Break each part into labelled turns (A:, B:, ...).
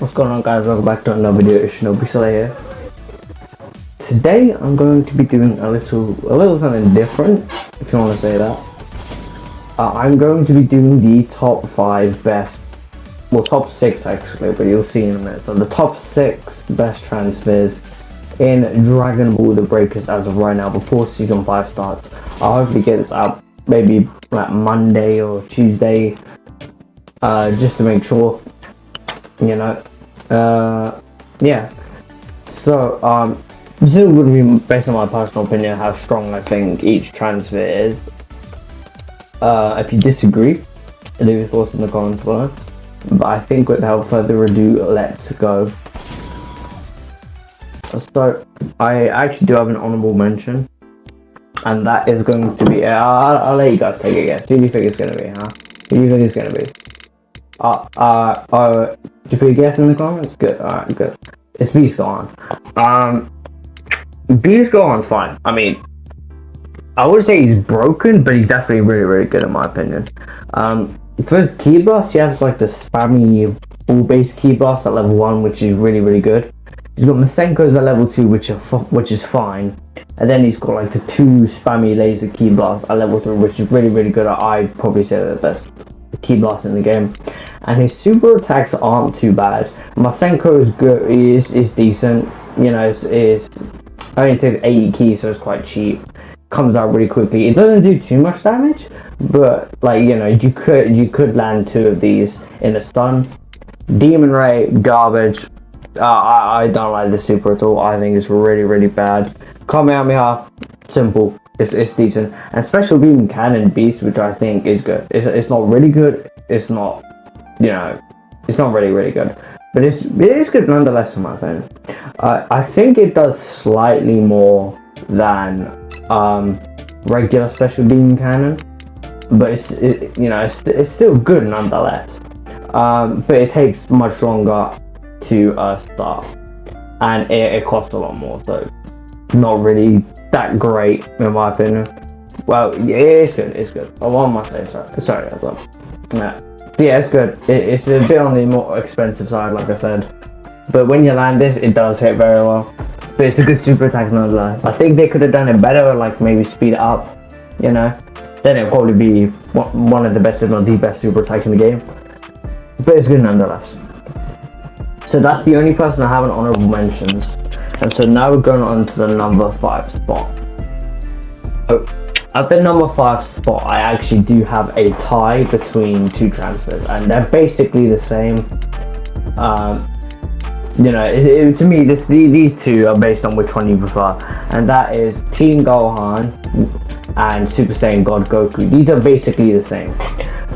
A: What's going on, guys? Welcome back to another video. It's Shinobi Slayer here. Today I'm going to be doing a little something different, if you want to say that. I'm going to be doing the top 5 best, well, top 6 actually, but you'll see in a minute. So the top 6 best transfers in Dragon Ball The Breakers as of right now, before season 5 starts. I'll hopefully get this out maybe like Monday or Tuesday, just to make sure, you know. Yeah. So, this is going to be based on my personal opinion, how strong I think each transfer is. If you disagree, leave your thoughts in the comments below. But I think without further ado, let's go. So, I actually do have an honorable mention. And that is going to be, I'll let you guys take a guess. Who do you think it's going to be, huh? Who do you think it's going to be? Did you put a guess in the comments? Good, alright, good. It's Beast Gohan. Beast Gohan's fine. I mean, I would say he's broken, but he's definitely really, really good in my opinion. For his Ki Blast, he has like the spammy ball-based Ki Blast at level 1, which is really, really good. He's got Masenko's at level 2, which is fine. And then he's got like the 2 spammy laser Ki Blasts at level 3, which is really, really good. I'd probably say they're the best Ki Blast in the game. And his super attacks aren't too bad. Masenko is good, is decent. You know, it only takes 80 keys, so it's quite cheap. Comes out really quickly. It doesn't do too much damage, but like, you know, you could land 2 of these in a stun. Demon Ray, garbage. I don't like the super at all. I think it's really, really bad. Kamehameha, simple. It's decent. And Special Beam Cannon Beast, which I think is good. It's not really good. It's not, you know, it's not really, really good. But it is good nonetheless in my opinion. I think it does slightly more than regular Special Beam Cannon. But it's still good nonetheless. But it takes much longer to start. And it costs a lot more, so not really that great in my opinion. Well, yeah, it's good. Oh, what am I saying? Sorry as well. Yeah, it's good. It's a bit on the more expensive side, like I said. But when you land this, it does hit very well. But it's a good super attack nonetheless. I think they could have done it better, like maybe speed it up, you know. Then it'll probably be one of the best, if not the best super attack in the game. But it's good nonetheless. So that's the only person I have in honorable mentions. And so now we're going on to the number 5 spot. So, at the number 5 spot, I actually do have a tie between 2 transfers, and they're basically the same. You know, to me, these 2 are based on which one you prefer, and that is Teen Gohan and Super Saiyan God Goku. These are basically the same.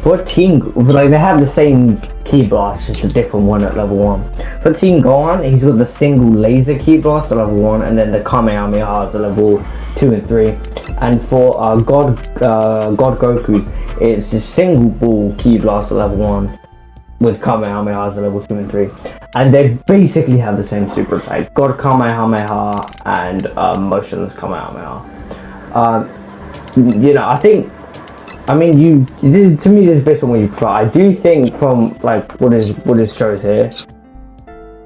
A: For they have the same Ki Blast, just a different one at level 1. For Teen Gohan, he's got the single laser Ki Blast at level 1, and then the Kamehameha at level 2 and 3. And for God Goku, it's the single ball Ki Blast at level 1 with Kamehameha at level 2 and 3. And they basically have the same super attack. God Kamehameha and Motionless Kamehameha. You know, I mean, to me, this is based on what you prefer. I do think from like what is shows here,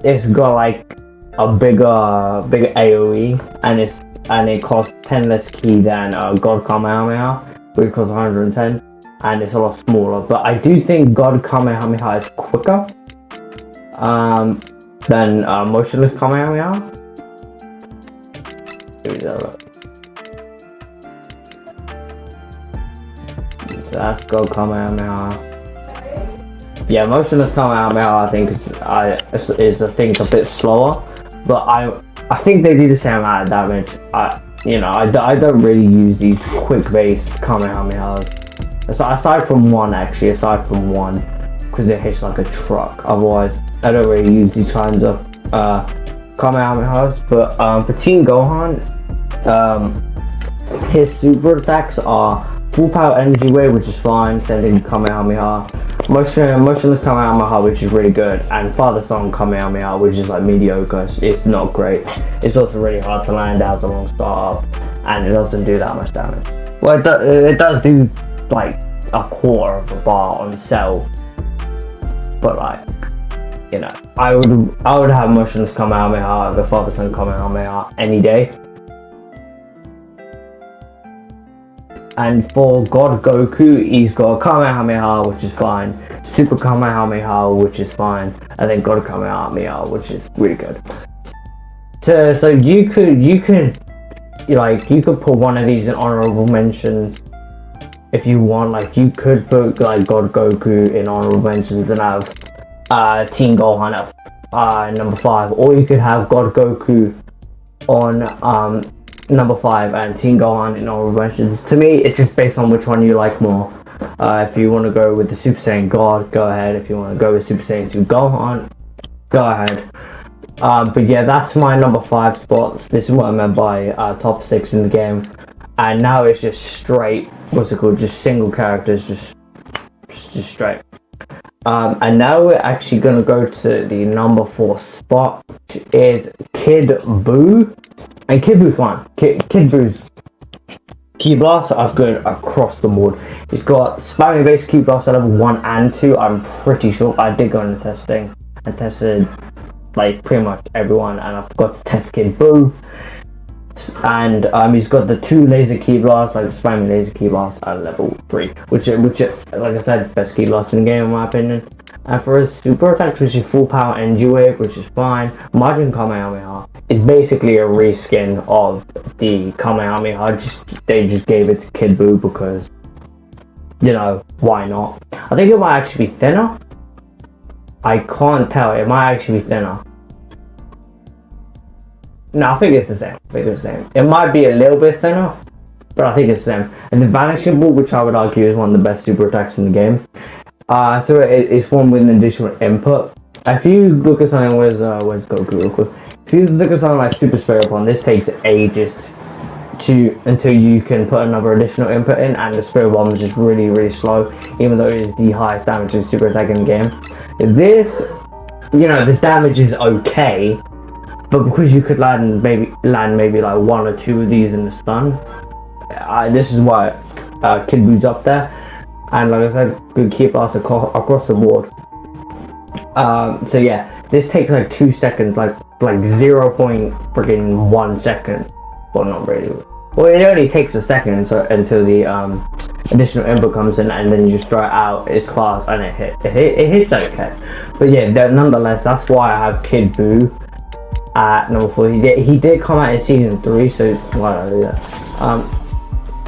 A: it's got like a bigger AOE, and it costs 10 less key than God Kamehameha, which costs 110, and it's a lot smaller. But I do think God Kamehameha is quicker than Motionless Kamehameha. So that's God Kamehameha. Yeah, Motionless Kamehameha I think is a bit slower, but I think they do the same amount of damage. I don't really use these quick based Kamehamehas. Aside from one, because it hits like a truck. Otherwise, I don't really use these kinds of Kamehamehas. But for Teen Gohan, his super attacks are Full Power Energy Wave, which is fine, sending Kamehameha. Motionless Kamehameha, which is really good, and Father Son Kamehameha, which is like mediocre. It's not great. It's also really hard to land, it has a long startup, and it doesn't do that much damage. Well, it does do like a quarter of a bar on Cell, but like you know, I would have Mushrooms Kamehameha, the Father Son Kamehameha any day. And for God Goku, he's got Kamehameha, which is fine, Super Kamehameha, which is fine, and then God Kamehameha, which is really good. So you could put one of these in honorable mentions if you want. Like, you could put like God Goku in honorable mentions and have Teen Gohan at number 5, or you could have God Goku on number 5 and Teen Gohan in honorable mentions. To me, it's just based on which one you like more. If you want to go with the Super Saiyan God, go ahead. If you want to go with Super Saiyan 2 Gohan, go ahead. But yeah, that's my number 5 spots. This is what I meant by top 6 in the game. And now it's just straight, what's it called, just single characters, just straight. And now we're actually going to go to the number 4 spot, which is Kid Buu. And Kid Buu's fine. Kid Buu's Ki Blasts are good across the board. He's got spamming based Ki Blasts at level 1 and 2. I'm pretty sure. I did go into testing and tested like pretty much everyone, and I forgot to test Kid Buu. And he's got the 2 laser Ki Blasts, like the spamming laser Ki Blasts at level 3, which like I said, best Ki Blast in the game in my opinion. And for his super attack, which is full power energy wave, which is fine. Margin Kamehameha is basically a reskin of the Kamehameha. They just gave it to Kid Buu because, you know, why not? I think it might actually be thinner. I can't tell. It might actually be thinner. No, I think it's the same. It might be a little bit thinner, but I think it's the same. And the Vanishing Ball, which I would argue is one of the best super attacks in the game. So it's one with an additional input. If you look at something, where's Goku real quick? If you look at something like Super Spirit Bomb, this takes ages until you can put another additional input in, and the Spirit Bomb is just really, really slow, even though it is the highest damage super attack in the game. This, you know, this damage is okay, but because you could land maybe like 1 or 2 of these in the stun, this is why Kid Buu's up there. And like I said, good Ki Blast across the board. So yeah, this takes like 2 seconds, like 0.1 second. Well, not really. Well, it only takes a second until the additional input comes in, and then you just throw it out. It's class, and it hits okay. But yeah, nonetheless, that's why I have Kid Buu at number 4. He did come out in season 3, so well, yeah.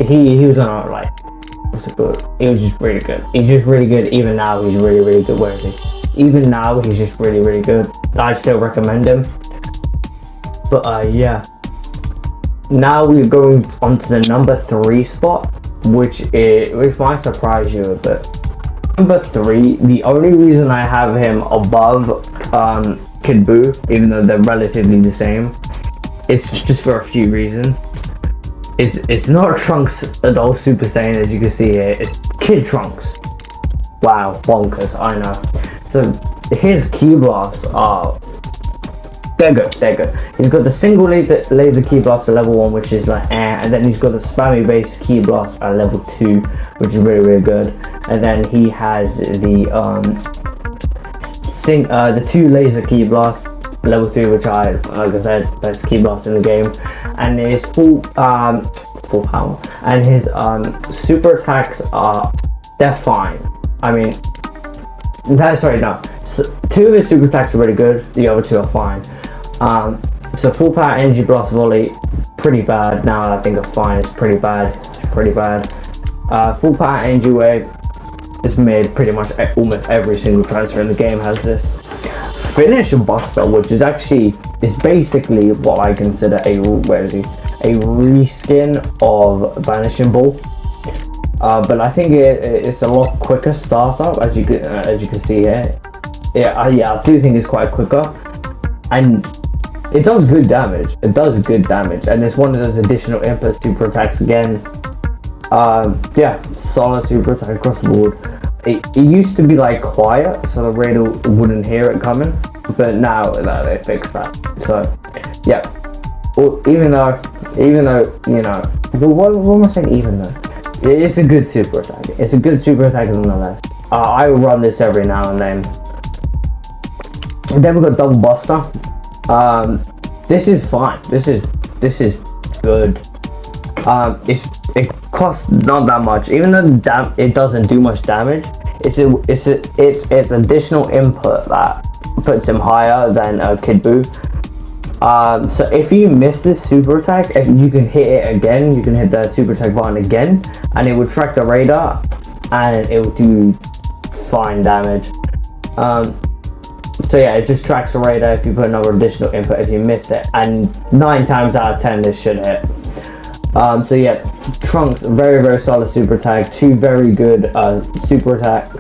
A: He was on like, what's it called? He was just really good. He's just really good. Even now, he's really, really good. Where is he? Even now, he's just really, really good. I still recommend him. But yeah. Now we're going on to the number 3 spot, which might surprise you a bit. Number 3, the only reason I have him above Kid Buu, even though they're relatively the same, it's just for a few reasons. It's not Trunks Adult Super Saiyan, as you can see here. It's Kid Trunks. Wow, bonkers, I know. So his Ki Blasts are they're good. He's got the single laser Ki Blast at level 1, which is like and then he's got the spammy based Ki Blast at level 2, which is really, really good. And then he has the 2 laser Ki Blasts level 3, which like I said, best Ki Blast in the game. And his full power, and his super attacks they're fine. I mean, sorry, no. So 2 of his super attacks are really good. The other 2 are fine. So full power energy blast volley, pretty bad. Now I think it's fine. It's pretty bad. Full power energy wave is made. Pretty much almost every single transfer in the game has this. Finish Buster, which is basically what I consider a reskin of Vanishing Ball. But I think it's a lot quicker startup, as you can see here. Yeah, I do think it's quite quicker, and it does good damage. And it's one of those additional inputs to protect again. Yeah, solid super attack across the board. It used to be like quiet, so the radar wouldn't hear it coming, but now they fixed that. So yeah, well, even though you know, what am I saying? Even though it's a good super attack. Nonetheless. I run this every now and then. And then we got double buster. This is fine. This is good. It costs not that much, even though it doesn't do much damage. It's additional input that puts him higher than Kid Buu. So if you miss this super attack, you can hit it again. You can hit the super attack button again, and it will track the radar, and it will do fine damage. So yeah, it just tracks the radar if you put another additional input if you missed it, and 9 times out of 10 this should hit. So yeah, Trunks, very very solid super attack, 2 very good super attack.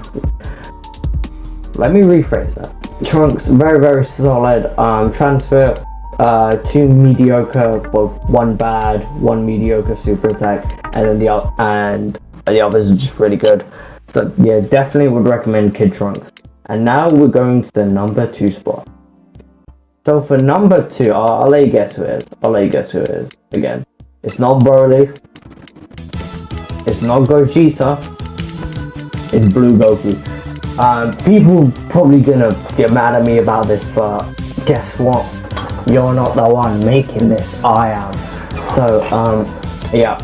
A: Let me rephrase that. Trunks, very very solid transfer, 2 mediocre, well 1 bad, 1 mediocre super attack, and then the others are just really good. So yeah, definitely would recommend Kid Trunks. And now we're going to the number 2 spot. So for number 2, I'll let you guess who it is. Again, it's not Broly. It's not Gogeta. It's Blue Goku. People probably gonna get mad at me about this, but guess what? You're not the one making this. I am. So yeah.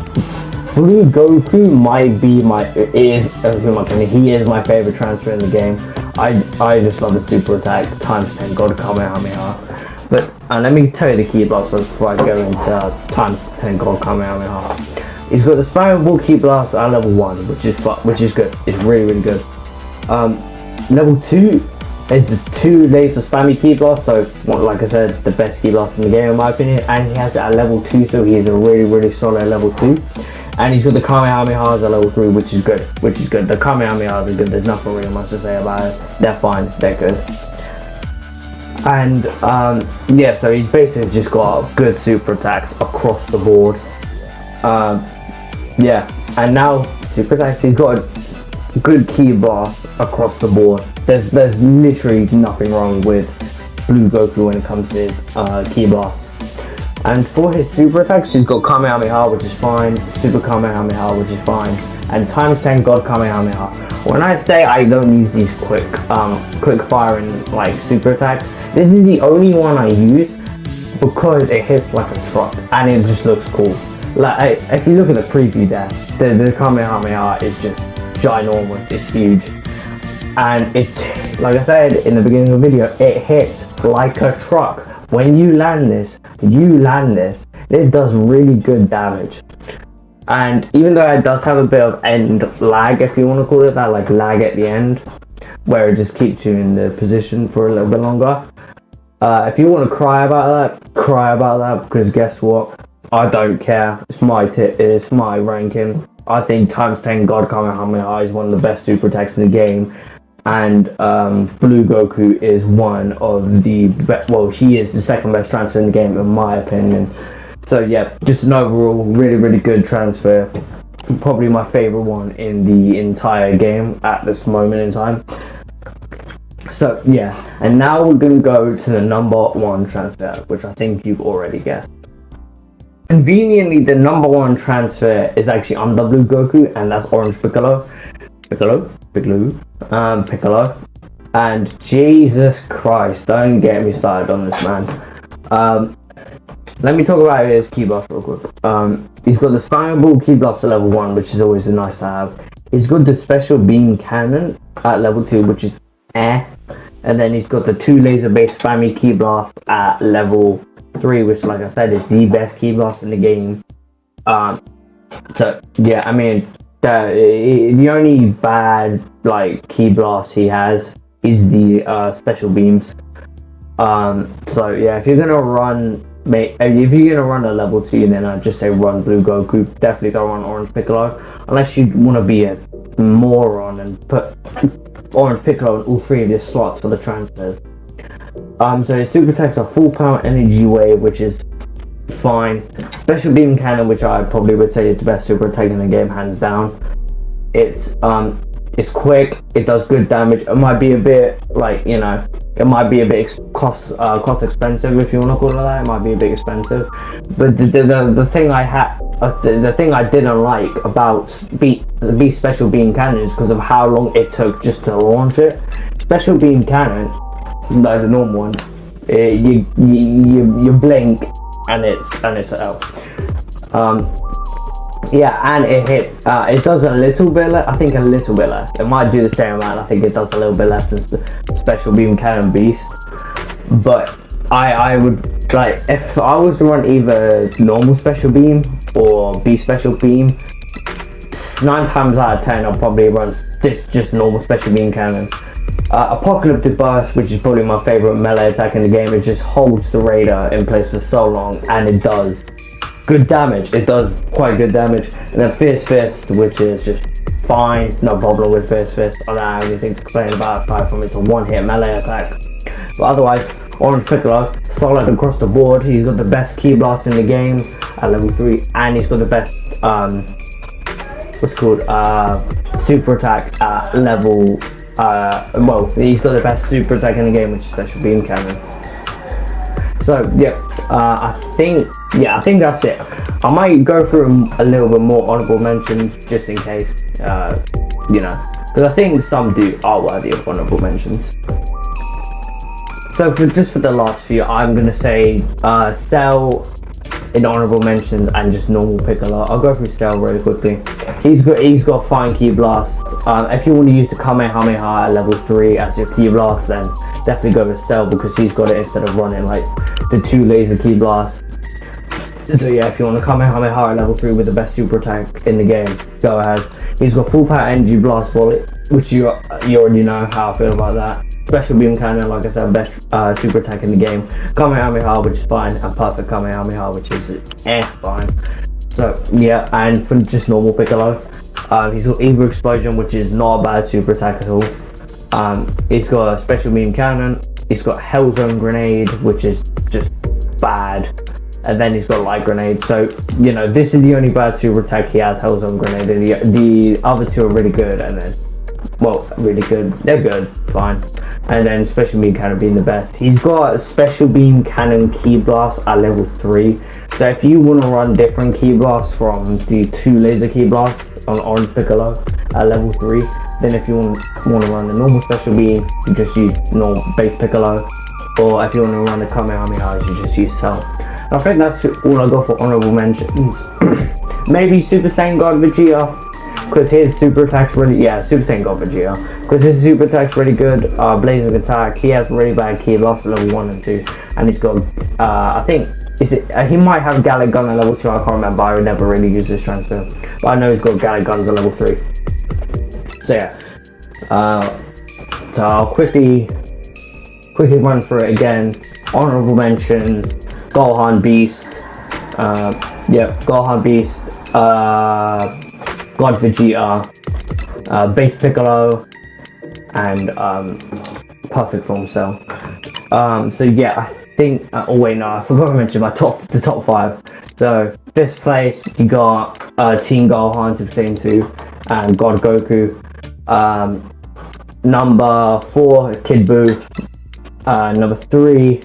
A: Blue Goku might be he is my favorite transfer in the game. I just love the super attack times 10 God Kamehameha. But let me tell you the key blast before I go into times 10 God Kamehameha. He's got the spammable key blast at level 1, which is good. It's really really good. Level 2 is the 2 laser spammy key blast. So like I said, the best key blast in the game in my opinion, and he has it at level 2, so he's a really really solid level 2. And he's got the Kamehamehas at level 3, which is good. The Kamehamehas are good. There's nothing really much to say about it. They're fine. They're good. And yeah, so he's basically just got good super attacks across the board. Yeah, and now super attacks. He's got a good key blast across the board. There's literally nothing wrong with Blue Goku when it comes to his key blast. And for his super attacks, he's got Kamehameha, which is fine, Super Kamehameha, which is fine, and times 10 God Kamehameha. When I say I don't use these quick firing like super attacks, this is the only one I use because it hits like a truck and it just looks cool. Like if you look at the preview there, the Kamehameha is just ginormous, it's huge, and it, like I said in the beginning of the video, it hits like a truck. When you land this, it does really good damage. And even though it does have a bit of end lag, if you want to call it that, like lag at the end, where it just keeps you in the position for a little bit longer. If you want to cry about that, because guess what? I don't care. It's my ranking. I think times 10 God Kamehameha is one of the best super attacks in the game. And Blue Goku is one of the best, well, he is the second best transfer in the game in my opinion. So yeah, just an overall really really good transfer, probably my favorite one in the entire game at this moment in time. So yeah, and now we're gonna go to the number 1 transfer, which I think you've already guessed. Conveniently, the number 1 transfer is actually under Blue Goku, and that's Orange Piccolo. Piccolo, and Jesus Christ, don't get me started on this man. Let me talk about his key blast real quick. He's got the spammable key blast at level 1, which is always nice to have. He's got the special beam cannon at level 2, which is and then he's got the 2 laser based spammy key blast at level 3, which like I said is the best key blast in the game. So yeah, I mean, the only bad like key blast he has is the special beams. So yeah, if you're gonna run a level 2, then I'd just say run Blue Goku. Definitely don't run Orange Piccolo unless you want to be a moron and put Orange Piccolo in all 3 of your slots for the transfers. So his super attacks are full power energy wave, which is fine. Special beam cannon, which I probably would say is the best super attack in the game, hands down. It's quick, it does good damage. It might be a bit like, you know, it might be a bit cost expensive, if you want to call it that. It might be a bit expensive, but the thing I didn't like about the special beam cannon is because of how long it took just to launch it. Special beam cannon like the normal one. You blink and it's L. Yeah, and it hit. It does a little bit less. I think a little bit less. It might do the same amount. I think it does a little bit less than the special beam cannon beast. But I would like, if I was to run either normal special beam or beast special beam, 9 times out of 10 I'll probably run this just normal special beam cannon. Apocalyptic Burst, which is probably my favorite melee attack in the game, it just holds the raider in place for so long, and it does good damage. It does quite good damage. And then Fierce Fist, which is just fine, no problem with Fierce Fist. I don't have anything to complain about aside from it's a one-hit melee attack. But otherwise, Orange Piccolo, solid across the board. He's got the best Ki Blast in the game at level 3, and he's got the best what's called super attack at level well, he's got the best super attack in the game, which is special beam cannon. So yeah, I think that's it. I might go through a little bit more honorable mentions just in case, you know, because I think some are worthy of honorable mentions. So for the last few, I'm gonna say Cell in honorable mentions and just normal Piccolo. I'll go through Cell really quickly. He's got fine Ki Blast. If you want to use the Kamehameha at level 3 as your Ki Blast, then definitely go with Cell because he's got it instead of running like the 2 laser Ki Blast. So yeah, if you want to Kamehameha at level 3 with the best super attack in the game, go ahead. He's got full power energy blast wallet, which you already know how I feel about that. Special beam cannon, like I said, best super attack in the game. Kamehameha, which is fine, and perfect Kamehameha, which is fine. So yeah, and for just normal Piccolo, he's got Evil Explosion, which is not a bad super attack at all. He's got a special beam cannon. He's got Hellzone Grenade, which is just bad. And then he's got Light Grenade. So, you know, this is the only bad super attack he has, Hellzone Grenade. And the other two are really good, and then, well, really good. They're good, fine. And then Special Beam Cannon being the best. He's got a Special Beam Cannon Ki Blast at level 3. So if you want to run different Ki Blasts from the 2 laser Ki Blasts on Orange Piccolo at level 3, then if you want to run the normal Special Beam, you just use normal base Piccolo. Or if you want to run the Kamehameha, you just use Cell. I think that's all I got for honorable mentions. Maybe Super Saiyan God Vegeta, because his super attack's really, Super Saiyan God Vegeta, because his super attack's really good. Blazing Attack, he has really bad Ki Blast at level 1 and 2, and he's got, I think, he might have Gallic Gun at level 2, I can't remember, I would never really use this transfer, but I know he's got Gallic Guns at level 3. So yeah, so I'll quickly run through it again. Honorable mentions: Gohan Beast, Gohan Beast, God Vegeta, Base Piccolo, and Perfect Form Cell. So yeah, I think. Oh wait, no, I forgot to mention the top 5. So 5th place, you got Team Gohan Super Saiyan 2 and God Goku. Number 4, Kid Buu. Number 3,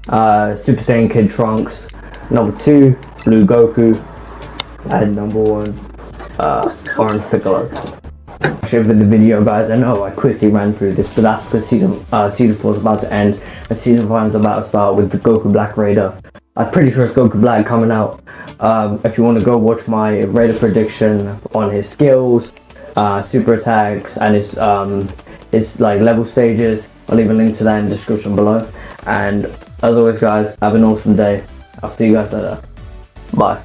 A: Super Saiyan Kid Trunks. Number 2, Blue Goku. And number 1, Orange Piccolo. Over the video, guys, I know I quickly ran through this, but that's because season 4 is about to end and season 5 is about to start with the Goku Black Raider. I'm pretty sure it's Goku Black coming out. If you want to go watch my Raider prediction on his skills, super attacks, and his like level stages, I'll leave a link to that in the description below. And as always, guys, have an awesome day. I'll see you guys later. Bye.